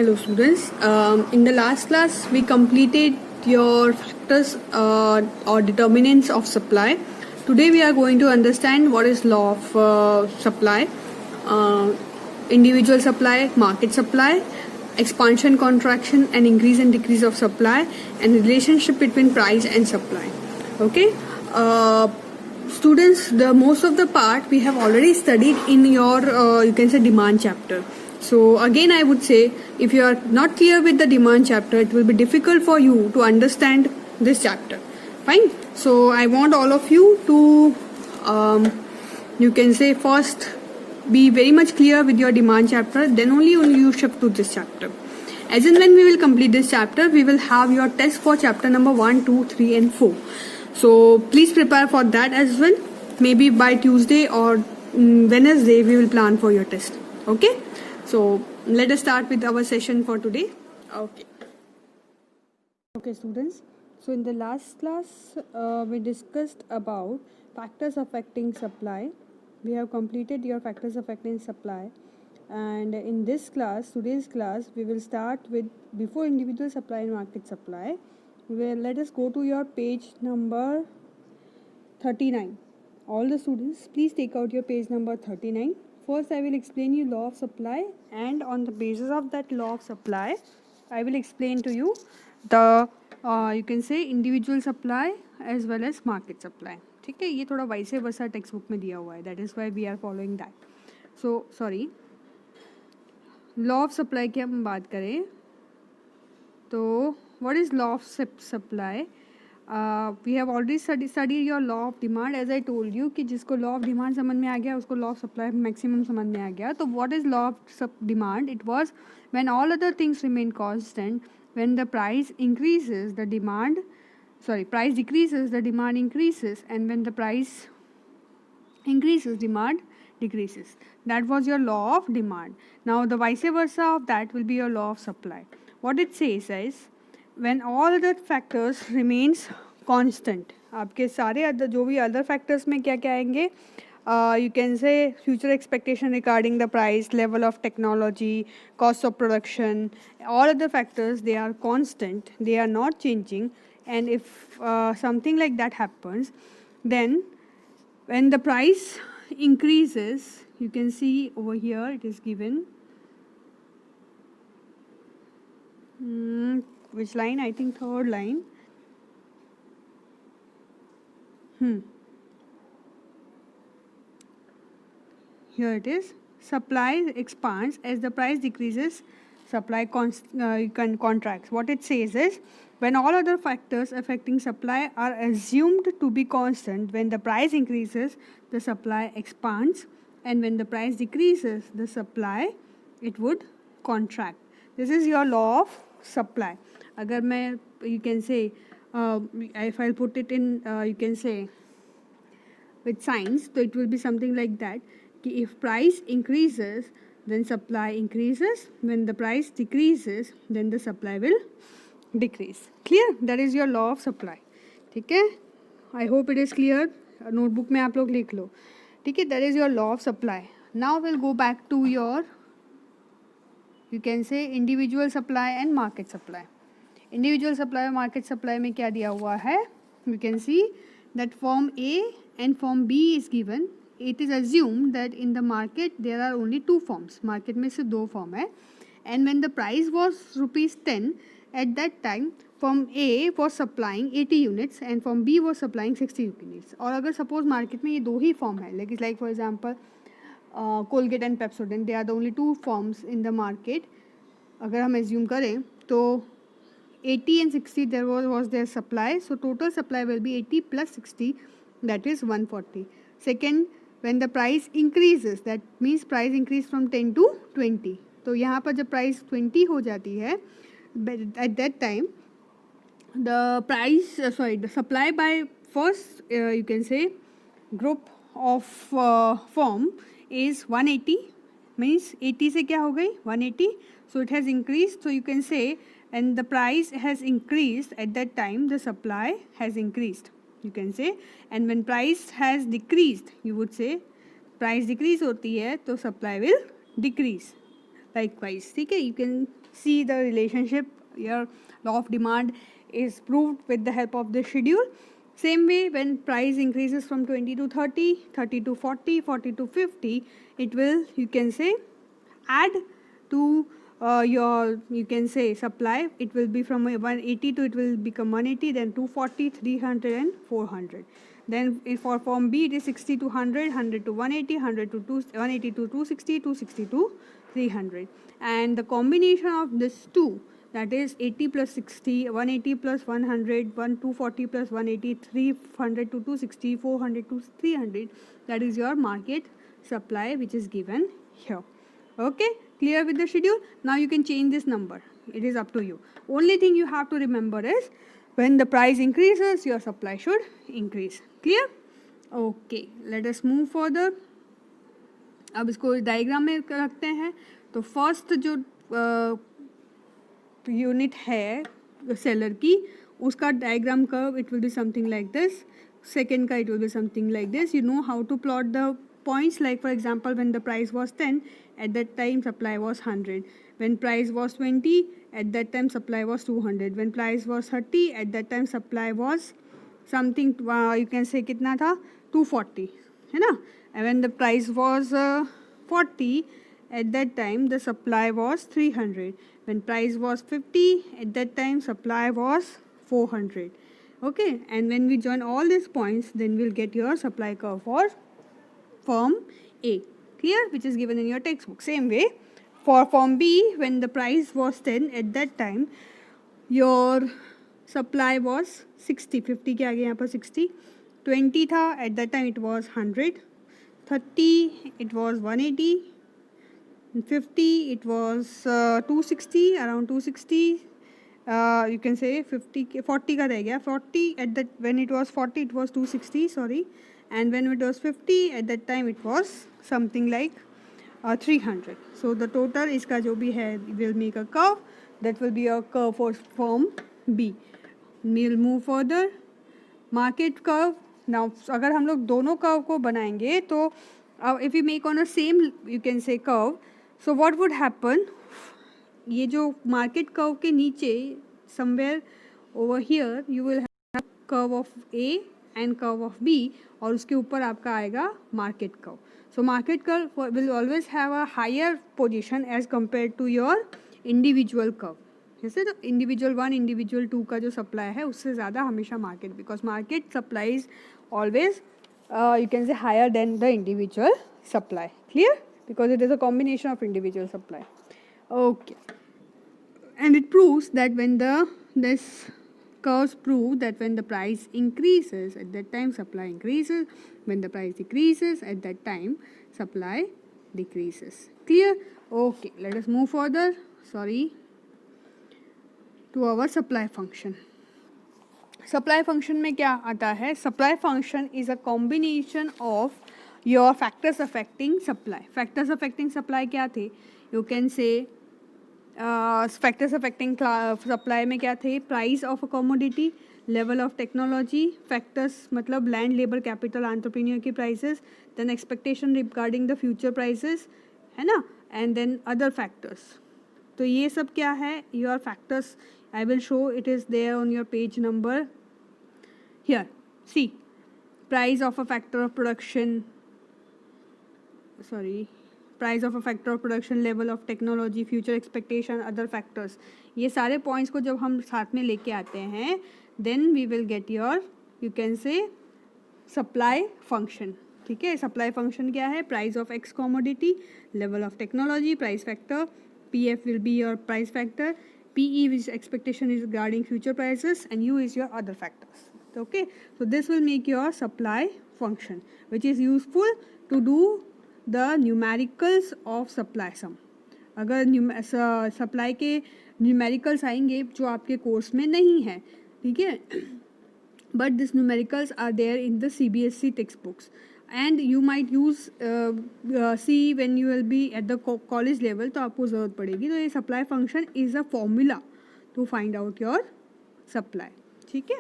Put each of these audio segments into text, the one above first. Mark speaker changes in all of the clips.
Speaker 1: Hello students. In the last class we completed your factors or determinants of supply. Today we are going to understand what is law of supply, individual supply, market supply, expansion, contraction and increase and decrease of supply, and relationship between price and supply. Okay. Students, the most of the part we have already studied in your you can say demand chapter. So again I would say, if you are not clear with the demand chapter, it will be difficult for you to understand this chapter. Fine. So I want all of you to you can say first be very much clear with your demand chapter, then only you shift to this chapter. As and when we will complete this chapter, we will have your test for chapter number 1, 2, 3 and 4. So please prepare for that as well. Maybe by Tuesday or Wednesday we will plan for your test. Okay. So let us start with our session for today. Okay students. So in the last class we discussed about factors affecting supply. We have completed your factors affecting supply, and in this class, today's class, we will start with before individual supply and market supply. Let us go to your page number 39. All the students, please take out your page number 39. First, I will explain you law of supply, and on the basis of that law of supply, I will explain to you the you can say individual supply as well as market supply. ठीक है, ये थोड़ा वैसे वैसा text book में दिया हुआ है, that is why we are following that. So sorry, law of supply की हम बात करें तो what is law of supply? We have already study your law of demand. As I told you कि जिसको लॉ ऑफ डिमांड समझ में आ गया उसको लॉ ऑफ सप्लाई मैक्सिमम समझ में आ गया. तो what is law of demand? It was when all other things remain constant, when the price increases the demand price decreases, the demand increases, and when the price increases, demand decreases. That was your law of demand. Now the vice versa of that will be your law of supply. What it says is, when all other factors remains constant, आपके सारे other जो भी other factors में क्या क्या आएंगे, you can say future expectation regarding the price, level of technology, cost of production, all other factors, they are constant, they are not changing. And if something like that happens, then when the price increases, you can see over here it is given which line? I think third line. Here it is. Supply expands as the price decreases, supply contracts. What it says is, when all other factors affecting supply are assumed to be constant, when the price increases, the supply expands, and when the price decreases, the supply, it would contract. This is your law of supply. अगर मैं you can say if I'll put it in you can say with signs, so it will be something like that. If price increases, then supply increases. When the price decreases, then the supply will decrease. Clear? That is your law of supply. ठीक है? I hope it is clear. Notebook में आप लोग लिख लो. ठीक है? That is your law of supply. Now we'll go back to your you can say individual supply and market supply. Individual supply और market supply में क्या दिया हुआ है? You can see that form A and form B is given. It is assumed that in the market there are only two forms. Market में सिर्फ दो form है. And when the price was ₹10, at that time form A was supplying 80 units and form B was supplying 60 units. और अगर suppose market में ये दो ही form है, like for example Colgate and Pepsodent, they are the only two forms in the market. अगर हम assume करें तो 80 and 60 there was their supply, so total supply will be 80 plus 60, that is 140. Second, when the price increases, that means price increase from 10 to 20. तो यहाँ पर जब price 20 हो जाती है, at that time the price the supply by first you can say group of form is 180, means 80 से क्या हो गई 180, so it has increased. So you can say, and the price has increased, at that time the supply has increased, you can say. And when price has decreased, you would say price decrease होती है तो supply will decrease. likewise. ठीक है, you can see the relationship. Your law of demand is proved with the help of the schedule. Same way, when price increases from 20 to 30, 30 to 40, 40 to 50, it will, you can say, add to your, you can say, supply. It will be from 180 to, it will become 180, then 240, 300 and 400. Then for form B, it is 60 to 100, 100 to 180, 100 to 180 to 260, 260 to 300. And the combination of this two, that is 80 plus 60, 180 plus 100, 240 plus 180, 300 to 260, 400 to 300. That is your market supply, which is given here. Okay, clear with the schedule? Now you can change this number. It is up to you. Only thing you have to remember is when the price increases, your supply should increase. Clear? Okay, let us move further. अब इसको diagram में रखते हैं. तो first जो unit है seller की, उसका diagram curve it will be something like this. Second का it will be something like this. You know how to plot the points. Like for example, when the price was 10, at that time supply was 100. When price was 20, at that time supply was 200. When price was 30, at that time supply was something, you can say कितना था, 240, है ना. And when the price was 40, at that time the supply was 300. When price was 50, at that time supply was 400. Okay, and when we join all these points, then we'll get your supply curve for firm A. Clear? Which is given in your textbook. Same way, for form B, when the price was 10, at that time your supply was 60. 50 के आगे यहाँ पर 60. 20 था, at that time it was 100. 30 it was 180. 50 it was 260, around 260. You can say 50 40 का रह गया. 40 at that, when it was 40 it was 260, sorry. And when it was 50, at that time it was something like 300. So the total इसका जो भी है, will make a curve. That will be a curve for form B. We'll move further. Market curve. Now अगर हम लोग दोनों curve को बनाएंगे तो if we make on a same, you can say, curve, so what would happen, ये जो market curve के नीचे somewhere over here you will have curve of A and curve of B, और उसके ऊपर आपका आएगा market curve. So market curve will always have a higher position as compared to your individual curve. जैसे तो individual 1, individual 2 का जो supply है उससे ज़्यादा हमेशा market, because market supply is always you can say higher than the individual supply. Clear? Because it is a combination of individual supply. Okay, and it proves that when this curves prove that when the price increases, at that time supply increases. When the price decreases, at that time supply decreases. Clear? Okay, let us move further. Sorry, to our supply function. Supply function में क्या आता है? Supply function is a combination of your factors affecting supply. Factors affecting supply क्या थे? You can say factors affecting supply में क्या थे? Price of a commodity, level of technology, factors मतलब land, labor, capital, entrepreneur की prices, then expectation regarding the future prices, है ना, and then other factors. तो ये सब क्या है? Your factors, I will show, it is there on your page number here. See, price of a factor of production, sorry, price of a factor of production, level of technology, future expectation, other factors. ये सारे points को जब हम साथ में लेके आते हैं, then we will get your, you can say, supply function. ठीक है, सप्लाई फंक्शन क्या है? Price of X commodity, level of technology, price factor, P F will be your price factor, P E which expectation is regarding future prices, and you is your other factors. Okay, so this will make your supply function, which is useful to do the numericals of supply sum. अगर supply के numericals आएंगे जो आपके course में नहीं है, ठीक है, but this numericals are there in the CBSE text books, and you might use see when you will be at the college level, तो आपको ज़रूरत पड़ेगी. तो ये supply function is a formula to find out your supply. ठीक है,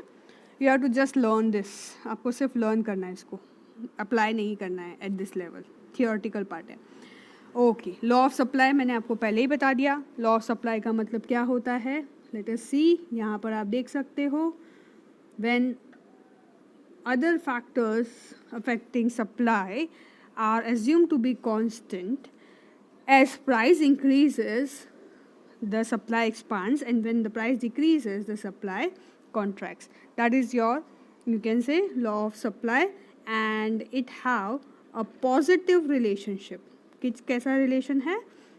Speaker 1: you have to just learn this. आपको सिर्फ लर्न करना है, इसको अप्लाई नहीं करना है at this level. Theoretical part है. ओके, लॉ ऑफ सप्लाई मैंने आपको पहले ही बता दिया. लॉ ऑफ सप्लाई का मतलब क्या होता है, लेट अस सी. यहाँ पर आप देख सकते हो, when other factors affecting supply are assumed to be constant, as price increases the supply expands, and when the price decreases the supply contracts. That is your, you can say, law of supply, and it have a positive relationship. कैसा relation है?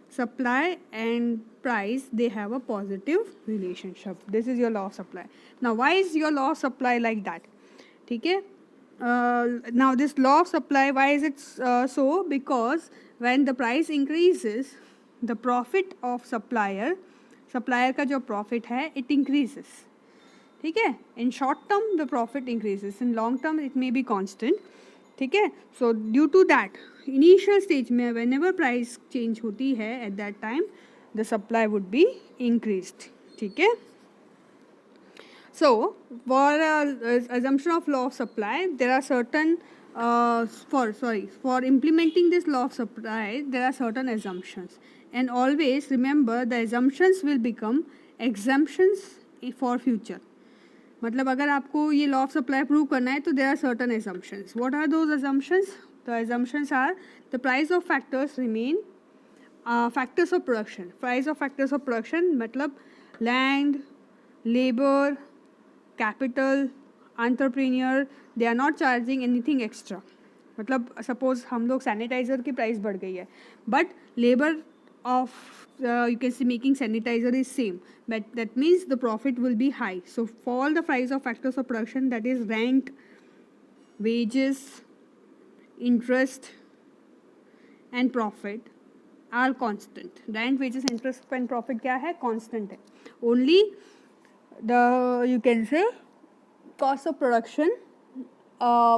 Speaker 1: Supply and price, they have a positive relationship. This is your law of supply. Now why is your law of supply like that? ठीक है. Now this law of supply, why is it so? Because when the price increases, the profit of supplier का जो profit है, it increases. ठीक है. In short term the profit increases, in long term it may be constant. ठीक है. So due to that, initial stage में whenever price change होती है, at that time the supply would be increased. ठीक है. So for assumption of law of supply, there are certain for implementing this law of supply, there are certain assumptions, and always remember the assumptions will become exemptions for future. मतलब अगर आपको ये law of supply prove करना है तो there are certain assumptions. What are those assumptions? The assumptions are the price of factors remain factors of production. Price of factors of production मतलब land, labor, capital, entrepreneur, they are not charging anything extra. मतलब suppose हम लोग sanitiser की price बढ़ गई है, but labour of you can say making sanitizer is same, but that means the profit will be high. So for all the price of factors of production, that is rent, wages, interest and profit are constant. Rent, wages, interest and profit क्या है? Constant है. Only the, you can say, cost of production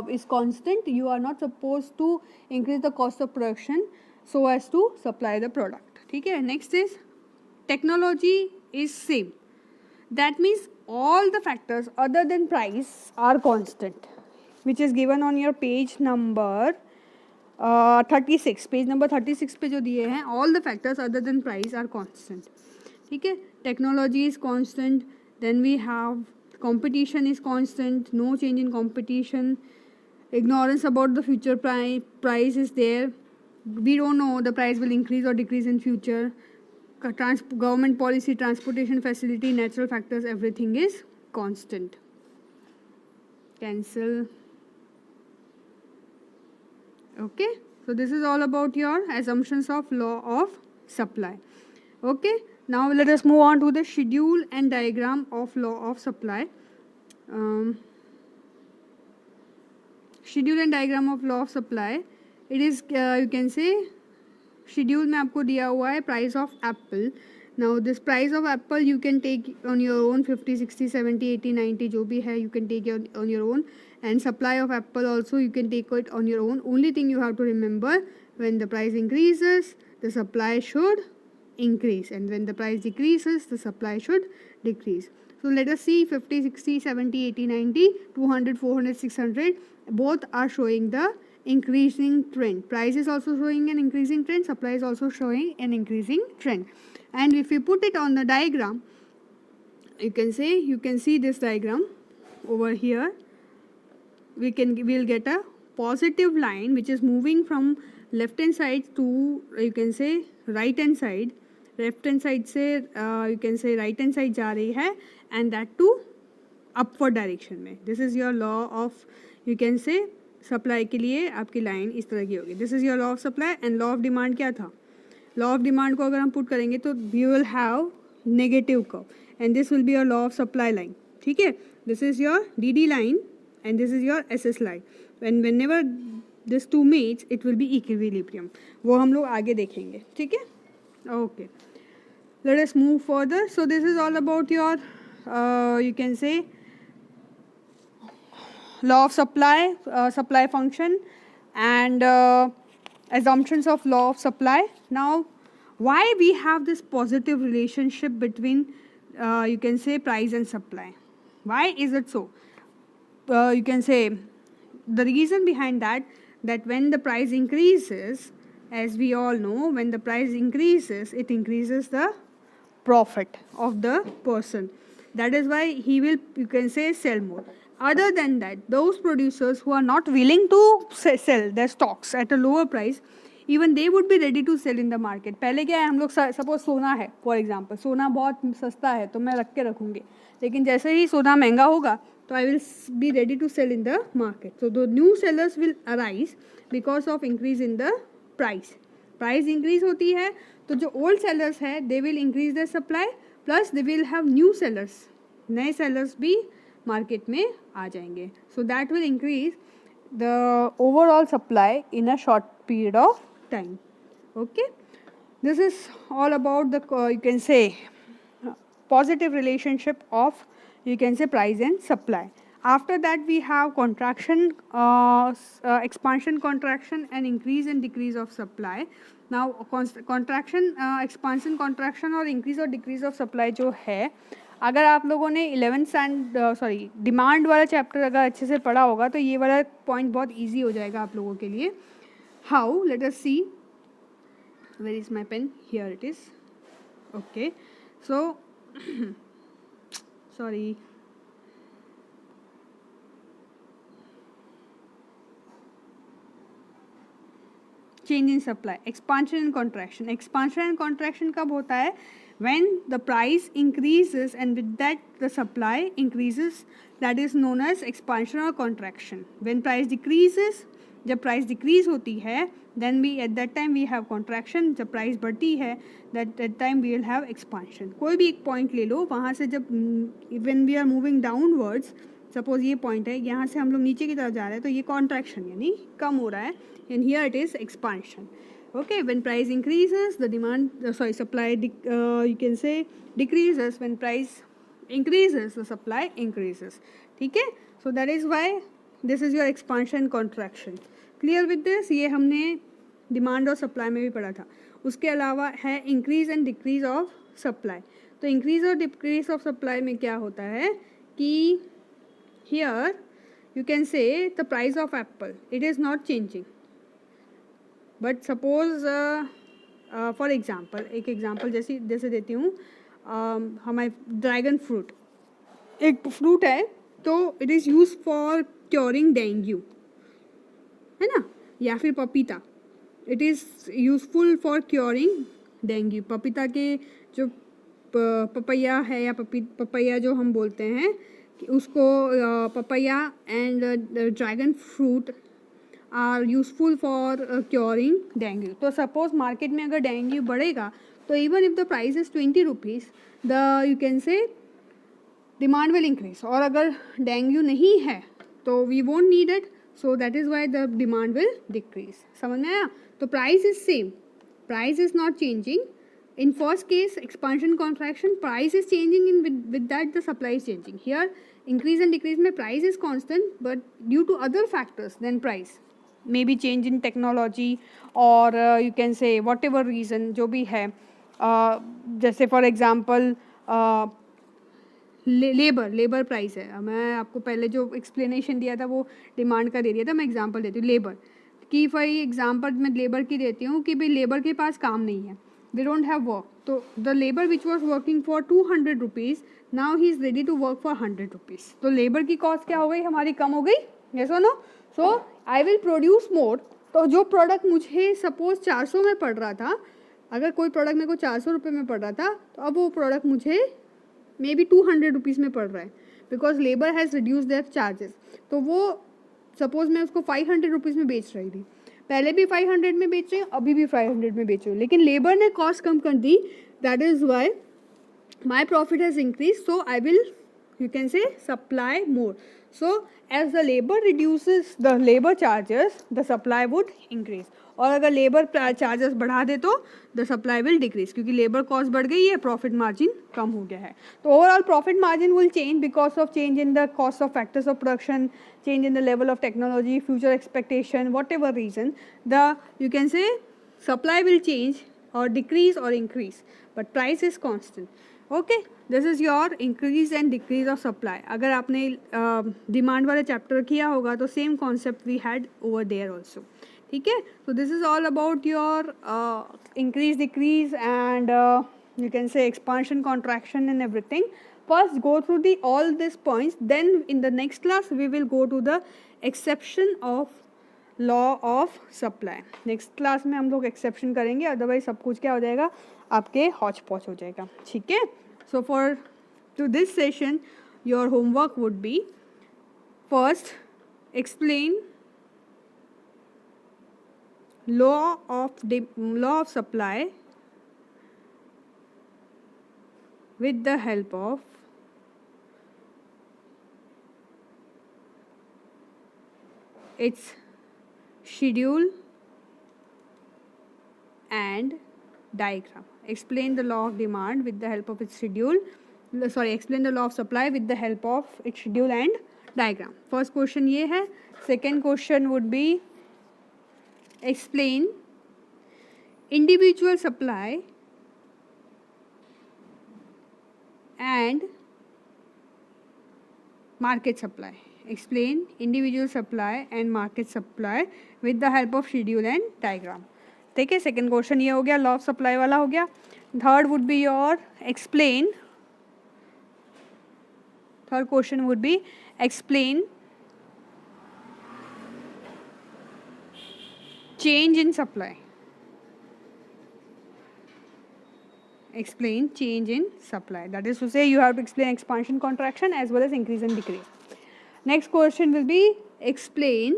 Speaker 1: is constant. You are not supposed to increase the cost of production so as to supply the product. ठीक है. Next is technology is same. That means all the factors other than price are constant, which is given on your page number 36. Page number 36 पे जो दिए हैं, all the factors other than price are constant. ठीक है. Technology is constant. Then we have competition is constant, no change in competition. Ignorance about the future price is there. We don't know the price will increase or decrease in future. Government policy, transportation facility, natural factors, everything is constant. Cancel. Okay. So this is all about your assumptions of law of supply. Okay. Now let us move on to the schedule and diagram of law of supply. Schedule and diagram of law of supply. It is you can say, schedule में आपको दिया हुआ है price of apple. Now this price of apple you can take on your own, 50, 60, 70, 80, 90 जो भी है, you can take it on your own. And supply of apple also you can take it on your own. Only thing you have to remember, when the price increases the supply should increase, and when the price decreases the supply should decrease. So let us see, 50, 60, 70, 80, 90, 200, 400, 600, both are showing the increasing trend. Price is also showing an increasing trend, supply is also showing an increasing trend. And if you put it on the diagram, you can see this diagram over here. We'll get a positive line which is moving from left hand side to, you can say, right hand side. Left hand side से you can say right hand side जा रही है, and that to upward direction में. This is your law of, you can say, supply के लिए आपकी line इस तरह की होगी. This is your law of supply. And law of demand क्या था? लॉ ऑफ डिमांड को अगर हम पुट करेंगे तो we will have negative curve, and this will be your law of supply line. ठीक है. This is your D line and this is your S line. Whenever this two meets it will be equilibrium. वो हम लोग आगे देखेंगे. ठीक है. Okay, let us move further. So this is all about your you can say law of supply, supply function, and assumptions of law of supply. Now why we have this positive relationship between you can say price and supply? Why is it so? You can say the reason behind that when the price increases as we all know, when the price increases, it increases the profit of the person. That is why he will, you can say, sell more. Other than that, those producers who are not willing to sell their stocks at a lower price, even they would be ready to sell in the market. पहले क्या है, हम लोग suppose सोना है for example, सोना बहुत सस्ता है तो मैं रख के रखूँगी, लेकिन जैसे ही सोना महंगा होगा तो I will be ready to sell in the market. So the new sellers will arise because of increase in the price. Price increase होती है तो जो ओल्ड सेलर्स है they will increase the supply, plus they will have new sellers, नए sellers भी market में आ जाएंगे. So that will increase the overall supply in a short period of time. Okay, this is all about the you can say positive relationship of, you can say, price and supply. After that we have contraction, expansion, contraction and increase and decrease of supply. Now contraction, expansion, contraction और increase और decrease of supply जो है, अगर आप लोगों ने 11th and demand वाला chapter अगर अच्छे से पढ़ा होगा तो ये वाला पॉइंट बहुत ईजी हो जाएगा आप लोगों के लिए. How? Let us see. Where is my pen? Here it is. Okay. So, sorry. Change in supply, expansion and contraction. Expansion and contraction कब होता है? When the price increases and with that the supply increases, that is known as expansion or contraction. When price decreases, जब price decrease होती है then we at that time we have contraction. जब price बढ़ती है that time we will have expansion. कोई भी एक point ले लो, वहाँ से जब when we are moving downwards, suppose ये पॉइंट है, यहाँ से हम लोग नीचे की तरफ जा रहे हैं तो ये कॉन्ट्रैक्शन यानी कम हो रहा है, and here it is expansion. Okay, when price increases, the demand, supply, you can say, decreases. When price increases, the supply increases. ठीक है, so that is why this is your expansion contraction. Clear with this? ये हमने demand और supply में भी पढ़ा था. उसके अलावा है increase and decrease of supply. तो इंक्रीज और डिक्रीज ऑफ सप्लाई में क्या होता है कि हियर यू कैन से the price of Apple, it is not changing, but suppose for example, एक एग्जाम्पल जैसे देती हूँ, हमारे ड्रैगन फ्रूट एक फ्रूट है तो it is use for curing dengue, है ना, या फिर पपीता, it is useful for curing dengue. पपीता के जो पपैया है या पपैया जो हम बोलते हैं कि उसको papaya and dragon fruit are useful for curing dengue. तो सपोज मार्केट में अगर डेंगू बढ़ेगा तो even if the price is 20 rupees, the you can say demand will increase. और अगर डेंगू नहीं है तो we won't need it, so that is why the demand will decrease. समझ में आया? तो price is same, price is not changing. In first case, expansion contraction, price is changing, in with that the supply is changing. Here increase and decrease में price is constant, but due to other factors than price, maybe change in technology or you can say whatever reason जो भी है, जैसे for example labour price है. मैं आपको पहले जो एक्सप्लेनेशन दिया था वो डिमांड का दे दिया था, मैं एग्जांपल देती हूँ लेबर की. फॉर एग्जांपल मैं लेबर की देती हूँ कि भाई लेबर के पास काम नहीं है, they don't have work, so the labor which was working for 200 rupees, now he is ready to work for 100 rupees. तो लेबर की कॉस्ट क्या हो गई हमारी, कम हो गई. yes or no? so I will produce more. तो जो प्रोडक्ट मुझे सपोज 400 में पड़ रहा था, अगर कोई प्रोडक्ट मेरे को 400 रुपये में पड़ रहा था, तो अब वो प्रोडक्ट मुझे मे बी 200 रुपीज़ में पड़ रहा है, because labour has reduce there charges. तो वो सपोज मैं उसको 500 रुपीज़ में बेच रही थी, पहले भी 500 में बेच रही हूँ, अभी भी 500 में बेच रही हूँ, लेकिन लेबर ने कॉस्ट कम कर दी. That is why my profit has increase. So I will, you can say, supply more. So as the labour reduces the labour charges, the supply would increase. और अगर लेबर चार्जेस बढ़ा दे तो the supply will decrease, क्योंकि labour cost बढ़ गई है, profit margin कम हो गया है. तो overall profit margin will change because of change in the cost of factors of production, change in the level of technology, future expectation, whatever reason, the you can say supply will change or decrease or increase, but price is constant. Okay, this is your increase and decrease of supply. अगर आपने demand वाला chapter किया होगा तो same concept we had over there also. ठीक है. So this is all about your increase, decrease, and you can say expansion, contraction, and everything. First go through the all these points, then in the next class we will go to the exception of law of supply. Next class में हम लोग exception करेंगे, otherwise सब कुछ क्या हो जाएगा आपके हौच पौच हो जाएगा. ठीक है. So for to this session your homework would be first explain law of supply with the help of its schedule and diagram. Explain the law of demand with the help of its schedule. Explain the law of supply with the help of its schedule and diagram. First question ये है. Second question would be explain individual supply and market supply. Explain individual supply and market supply with the help of schedule and diagram. ठीक है. Second question ये हो गया, law of supply वाला हो गया. Third would be your explain. Third question would be explain change in supply. Explain change in supply. That is to say, you have to explain expansion, contraction, as well as increase and decrease. Next question will be explain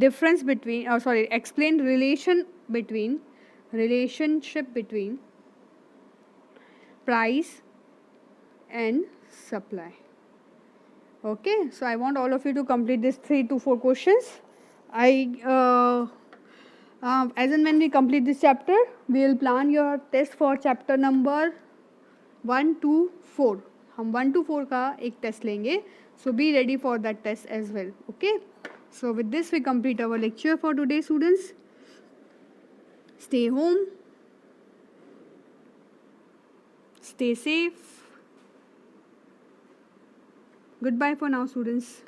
Speaker 1: difference between, explain relationship between price and supply. Okay, so I want all of you to complete this 3 to 4 questions. As and when we complete this chapter, we will plan your test for chapter number 1 to 4. हम 1 to 4 का एक test लेंगे. So be ready for that test as well. Okay. So with this we complete our lecture for today, students. Stay home. Stay safe. Goodbye for now, students.